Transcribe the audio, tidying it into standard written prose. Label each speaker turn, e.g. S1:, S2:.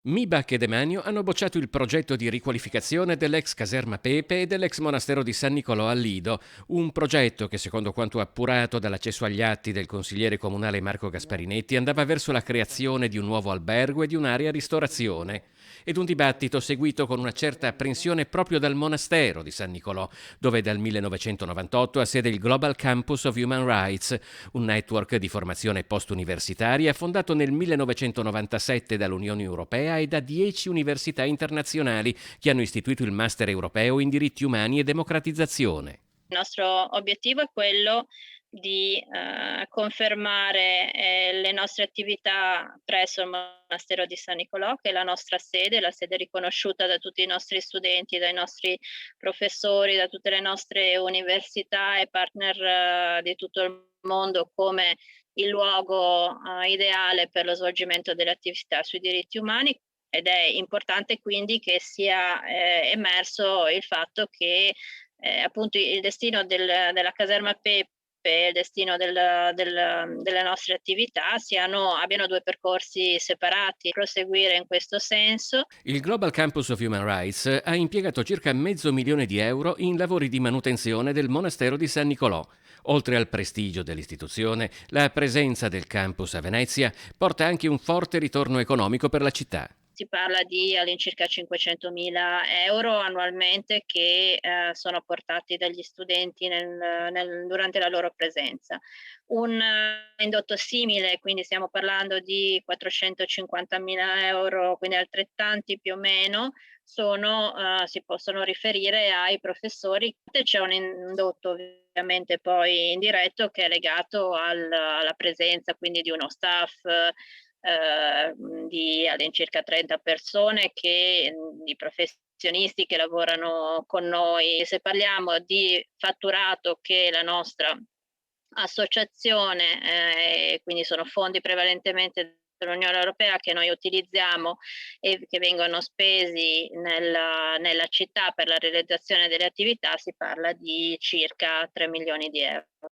S1: MIBAC e Demanio hanno bocciato il progetto di riqualificazione dell'ex caserma Pepe e dell'ex monastero di San Nicolò al Lido, un progetto che, secondo quanto appurato dall'accesso agli atti del consigliere comunale Marco Gasparinetti, andava verso la creazione di un nuovo albergo e di un'area ristorazione. Ed un dibattito seguito con una certa apprensione proprio dal monastero di San Nicolò, dove dal 1998 ha sede il Global Campus of Human Rights, un network di formazione post-universitaria fondato nel 1997 dall'Unione Europea e da 10 università internazionali che hanno istituito il Master europeo in diritti umani e democratizzazione.
S2: Il nostro obiettivo è quello di confermare le nostre attività presso il monastero di San Nicolò, che è la sede riconosciuta da tutti i nostri studenti, dai nostri professori, da tutte le nostre università e partner di tutto il mondo come il luogo ideale per lo svolgimento delle attività sui diritti umani. Ed è importante quindi che sia emerso il fatto che appunto il destino della caserma Pepe e il destino delle nostre attività abbiano 2 percorsi separati. Proseguire in questo senso.
S1: Il Global Campus of Human Rights ha impiegato circa €500.000 in lavori di manutenzione del monastero di San Nicolò. Oltre al prestigio dell'istituzione, la presenza del campus a Venezia porta anche un forte ritorno economico per la città.
S2: Si parla di all'incirca 500.000 € annualmente che sono portati dagli studenti durante la loro presenza. Un indotto simile, quindi stiamo parlando di 450.000 €, quindi altrettanti più o meno, si possono riferire ai professori. C'è un indotto ovviamente poi indiretto che è legato alla presenza quindi di uno staff di all'incirca 30 persone di professionisti che lavorano con noi. Se parliamo di fatturato che la nostra associazione, quindi sono fondi prevalentemente dell'Unione Europea che noi utilizziamo e che vengono spesi nella città per la realizzazione delle attività, si parla di circa 3.000.000 €.